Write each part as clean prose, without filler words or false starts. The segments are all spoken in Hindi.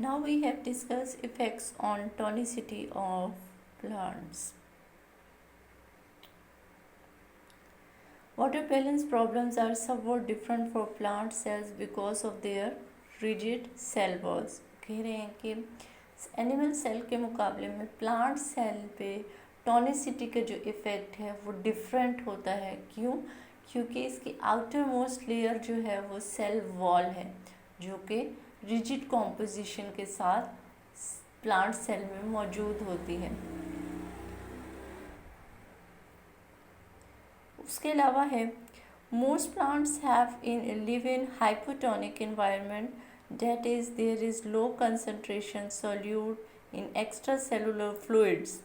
Now we have discussed effects on tonicity of plants. Water balance problems are somewhat different for plant cells because of their rigid cell walls. कह रहे हैं कि एनिमल सेल के मुकाबले में प्लांट सेल पे टॉनिसिटी का जो इफ़ेक्ट है वो डिफरेंट होता है. क्यों? क्योंकि इसकी आउटर मोस्ट लेयर जो है वो सेल वॉल है जो कि रिजिड कॉम्पोजिशन के साथ प्लांट सेल में मौजूद होती है. उसके अलावा है most plants have in live in hypotonic environment, that is there is low concentration solute in extracellular fluids.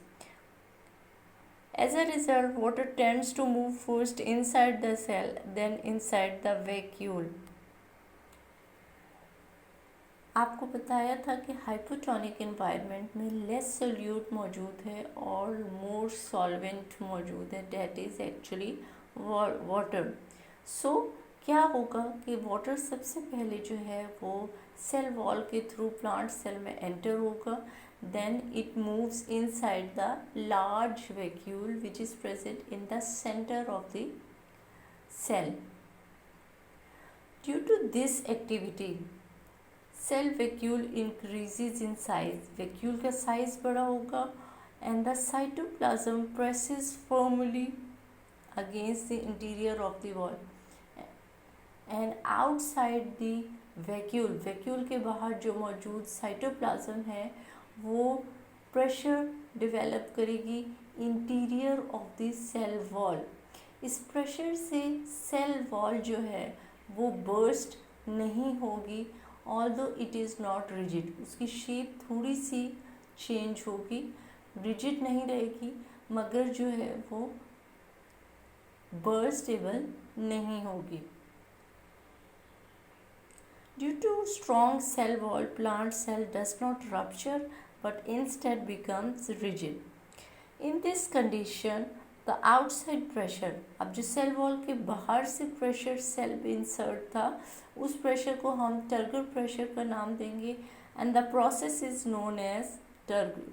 As a result, water tends to move first inside the cell then inside the vacuole. आपको बताया था कि हाइपोटोनिक एनवायरनमेंट में लेस सोल्यूट मौजूद है और मोर सॉल्वेंट मौजूद है, that is actually water. So क्या होगा कि वाटर सबसे पहले जो है वो सेल वॉल के थ्रू प्लांट सेल में एंटर होगा, then it moves inside the large vacuole which is present in the centre of the cell. Due to this activity cell vacuole increases in size. Vacuole का साइज बड़ा होगा and the cytoplasm presses firmly against the interior of the wall and outside the vacuole. Vacuole के बाहर जो मौजूद साइटोप्लाज्म है वो प्रेशर डेवलप करेगी interior of the cell wall. इस प्रेशर से सेल वॉल जो है वो बर्स्ट नहीं होगी, although it is not rigid. उसकी शेप थोड़ी सी चेंज होगी, रिजिड नहीं रहेगी मगर जो है वो बर्स्टेबल नहीं होगी. Due to strong cell wall plant cell does not rupture but instead becomes rigid. In this condition, the outside pressure, अब जो सेल वॉल के बाहर से प्रेशर सेल पे इंसर्ट था उस प्रेशर को हम टर्गर प्रेशर का नाम देंगे and the process is known as turgor.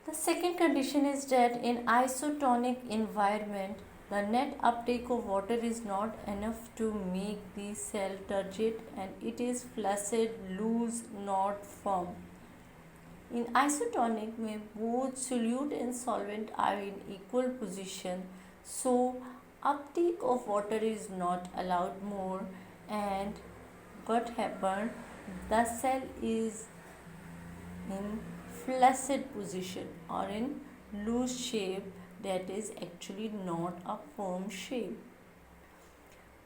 The second condition is that in isotonic environment, the net uptake of water is not enough to make the cell turgid and it is flaccid, loose, not firm. In isotonic में both solute and solvent are in equal position, so uptake of water is not allowed more, and what happened? The cell is in flaccid position or in loose shape, that is actually not a firm shape.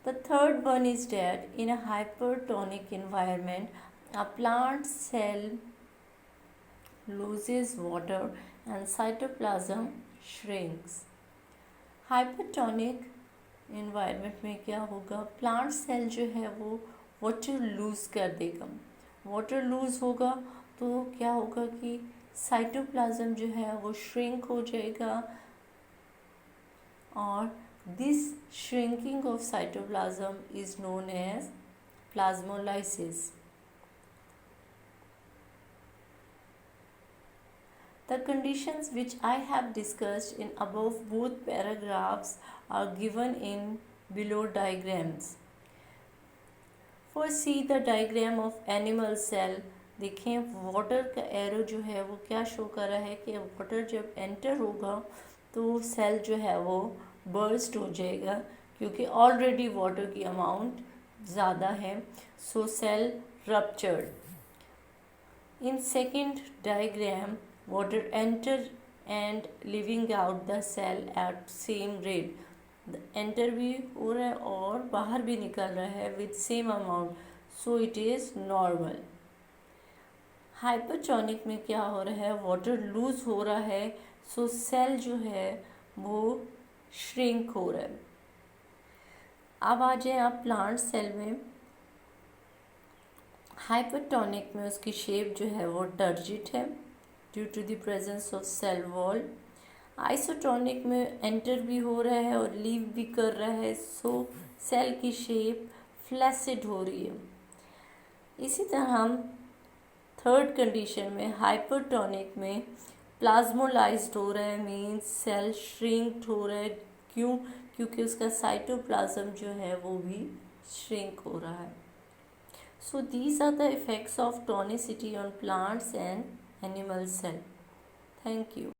The third one is that in a hypertonic environment, a plant cell loses water and cytoplasm shrinks. Hypertonic environment में क्या होगा? प्लांट सेल जो है वो वाटर लूज कर देगा. वाटर लूज होगा तो क्या होगा कि साइटोप्लाज्म जो है वो श्रिंक हो जाएगा और this shrinking of cytoplasm is known as plasmolysis. The conditions which I have discussed in above both paragraphs are given in below diagrams. First see the diagram of animal cell. देखें वाटर का एरो जो है वो क्या शो कर रहा है कि वाटर जब एंटर होगा तो सेल जो है वो बर्स्ट हो जाएगा क्योंकि ऑलरेडी वाटर की अमाउंट ज़्यादा है, so cell ruptured. In second diagram water enter and leaving out the cell at same rate. Enter भी हो रहा है और बाहर भी निकल रहा है with same amount, so it is normal. Hypertonic में क्या हो रहा है? वाटर लूज हो रहा है, सो सेल जो है वो श्रिंक हो रहा है. अब आ जाए आप प्लांट सेल में. हाइपरटोनिक में उसकी शेप जो है वो टर्जिड है due to the presence of cell wall. Isotonic में एंटर भी हो रहा है और लीव भी कर रहा है, सो सेल की शेप फ्लैसिड हो रही है. इसी तरह हम थर्ड कंडीशन में हाइपरटोनिक में प्लाज्मोलाइज्ड हो रहा है, मीन्स सेल श्रिंक हो रहा है। क्यों? क्योंकि उसका साइटोप्लाज्म जो है वो भी श्रिंक हो रहा है। So these are the effects of tonicity on plants and animal cell. Thank you.